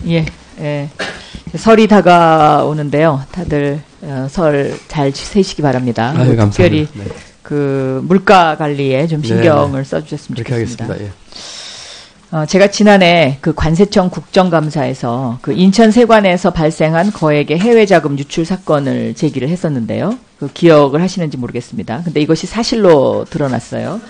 예, 예. 설이 다가오는데요. 다들 설 잘 지내시기 바랍니다. 아유, 감사합니다. 특별히 네. 그 물가 관리에 좀 신경을 써주셨으면 좋겠습니다. 그렇게 하겠습니다. 예. 제가 지난해 그 관세청 국정감사에서 그 인천 세관에서 발생한 거액의 해외 자금 유출 사건을 제기를 했었는데요. 그 기억을 하시는지 모르겠습니다. 근데 이것이 사실로 드러났어요.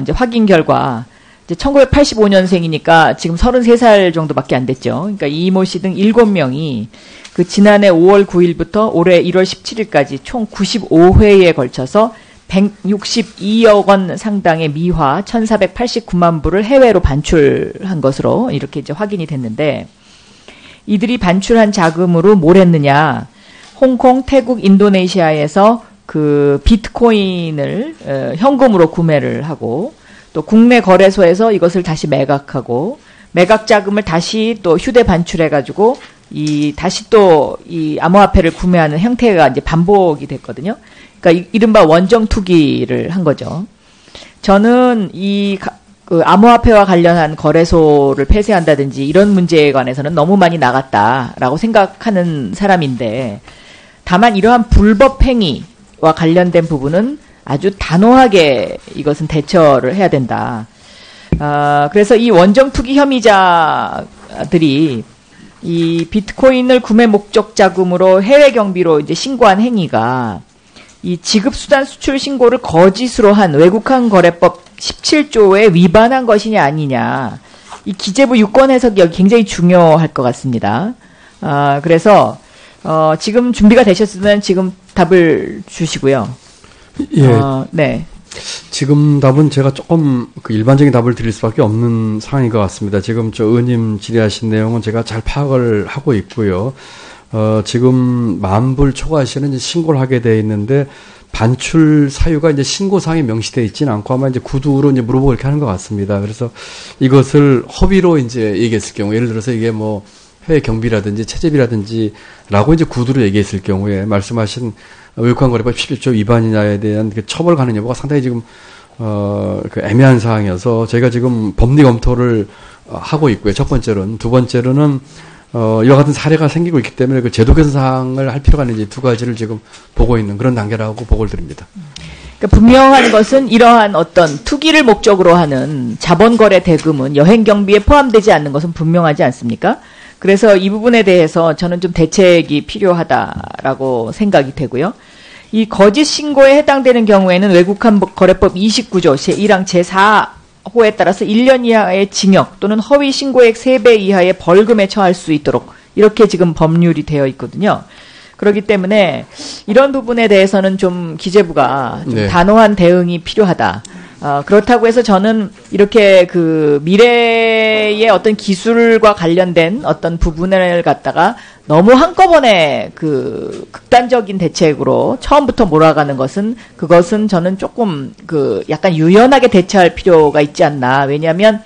이제 확인 결과 이제 1985년생이니까 지금 33살 정도밖에 안 됐죠. 그러니까 이모 씨 등 7명이 그 지난해 5월 9일부터 올해 1월 17일까지 총 95회에 걸쳐서 162억 원 상당의 미화 1,489만 불을 해외로 반출한 것으로 이렇게 이제 확인이 됐는데, 이들이 반출한 자금으로 뭘 했느냐? 홍콩, 태국, 인도네시아에서 그 비트코인을 현금으로 구매를 하고, 또 국내 거래소에서 이것을 다시 매각하고, 매각 자금을 다시 또 휴대 반출해가지고 다시 또 이 암호화폐를 구매하는 형태가 이제 반복이 됐거든요. 그러니까 이른바 원정 투기를 한 거죠. 저는 그 암호화폐와 관련한 거래소를 폐쇄한다든지 이런 문제에 관해서는 너무 많이 나갔다라고 생각하는 사람인데, 다만 이러한 불법 행위와 관련된 부분은 아주 단호하게 이것은 대처를 해야 된다. 그래서 이 원정 투기 혐의자들이 이 비트코인을 구매 목적 자금으로 해외 경비로 이제 신고한 행위가 이 지급수단 수출 신고를 거짓으로 한 외국환 거래법 17조에 위반한 것이냐 아니냐. 이 기재부 유권 해석이 여기 굉장히 중요할 것 같습니다. 그래서 지금 준비가 되셨으면 지금 답을 주시고요. 예. 네. 지금 답은 제가 조금 그 일반적인 답을 드릴 수밖에 없는 상황인 것 같습니다. 지금 의원님 질의하신 내용은 제가 잘 파악을 하고 있고요. 지금 10,000불 초과시에는 이제 신고를 하게 돼 있는데, 반출 사유가 이제 신고상에 명시되어 있지는 않고 아마 이제 구두로 이제 물어보고 이렇게 하는 것 같습니다. 그래서 이것을 허위로 이제 얘기했을 경우, 예를 들어서 이게 뭐 해외 경비라든지 채집이라든지라고 이제 구두로 얘기했을 경우에 말씀하신 외국환 거래법 11조 위반이냐에 대한 그 처벌 가능 여부가 상당히 지금 그 애매한 사항이어서 저희가 지금 법리 검토를 하고 있고요. 첫 번째로는. 두 번째로는 이와 같은 사례가 생기고 있기 때문에 그 제도 개선 사항을 할 필요가 있는지 두 가지를 지금 보고 있는 그런 단계라고 보고를 드립니다. 그러니까 분명한 것은 이러한 어떤 투기를 목적으로 하는 자본거래 대금은 여행 경비에 포함되지 않는 것은 분명하지 않습니까? 그래서 이 부분에 대해서 저는 좀 대책이 필요하다라고 생각이 되고요. 이 거짓 신고에 해당되는 경우에는 외국환 거래법 29조 제1항 제4호에 따라서 1년 이하의 징역 또는 허위 신고액 3배 이하의 벌금에 처할 수 있도록 이렇게 지금 법률이 되어 있거든요. 그렇기 때문에 이런 부분에 대해서는 좀 기재부가 좀 네. 단호한 대응이 필요하다. 그렇다고 해서 저는 이렇게 그 미래의 어떤 기술과 관련된 어떤 부분을 갖다가 너무 한꺼번에 그 극단적인 대책으로 처음부터 몰아가는 그것은 저는 조금 그 약간 유연하게 대처할 필요가 있지 않나. 왜냐하면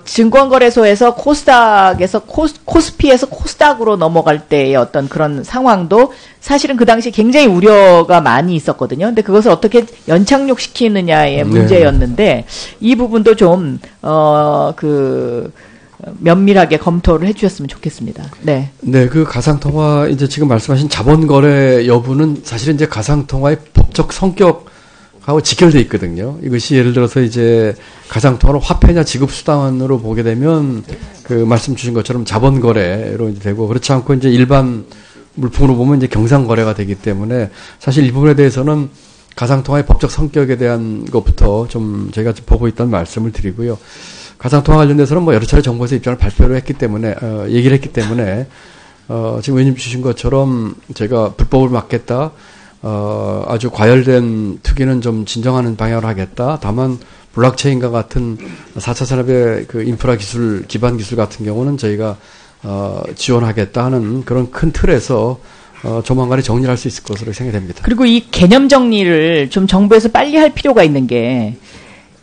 증권거래소에서 코스닥에서 코스피에서 코스닥으로 넘어갈 때의 어떤 그런 상황도 사실은 그 당시 굉장히 우려가 많이 있었거든요. 근데 그것을 어떻게 연착륙시키느냐의 문제였는데, 이 부분도 좀, 면밀하게 검토를 해주셨으면 좋겠습니다. 네. 네, 그 가상통화, 이제 지금 말씀하신 자본거래 여부는 사실은 이제 가상통화의 법적 성격하고 직결되어 있거든요. 이것이 예를 들어서 이제 가상통화를 화폐냐 지급수단으로 보게 되면 그 말씀 주신 것처럼 자본거래로 이제 되고, 그렇지 않고 이제 일반 물품으로 보면 이제 경상거래가 되기 때문에 사실 이 부분에 대해서는 가상통화의 법적 성격에 대한 것부터 좀 저희가 좀 보고 있다는 말씀을 드리고요. 가상통화 관련돼서는 뭐 여러 차례 정부에서 입장을 발표를 했기 때문에, 얘기를 했기 때문에, 지금 의원님 주신 것처럼 제가 불법을 막겠다, 아주 과열된 투기는 좀 진정하는 방향으로 하겠다. 다만, 블록체인과 같은 4차 산업의 그 인프라 기술, 기반 기술 같은 경우는 저희가, 지원하겠다 하는 그런 큰 틀에서, 조만간에 정리할 수 있을 것으로 생각이 됩니다. 그리고 이 개념 정리를 좀 정부에서 빨리 할 필요가 있는 게,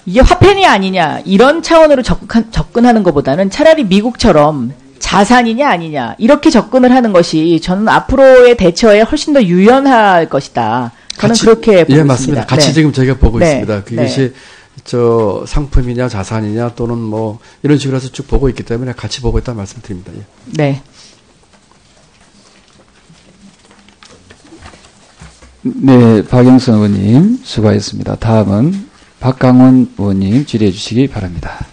이게 화폐냐 아니냐 이런 차원으로 접근하는 것보다는 차라리 미국처럼 자산이냐 아니냐 이렇게 접근을 하는 것이 저는 앞으로의 대처에 훨씬 더 유연할 것이다. 저는 그렇게 보고 예, 있습니다. 맞습니다. 같이 네. 지금 저희가 보고 네. 있습니다. 그것이 저 상품이냐 자산이냐 또는 뭐 이런 식으로 해서 쭉 보고 있기 때문에 같이 보고 있다는 말씀드립니다. 예. 네. 네, 박영선 의원님 수고하셨습니다. 다음은 박강원 의원님 질의해 주시기 바랍니다.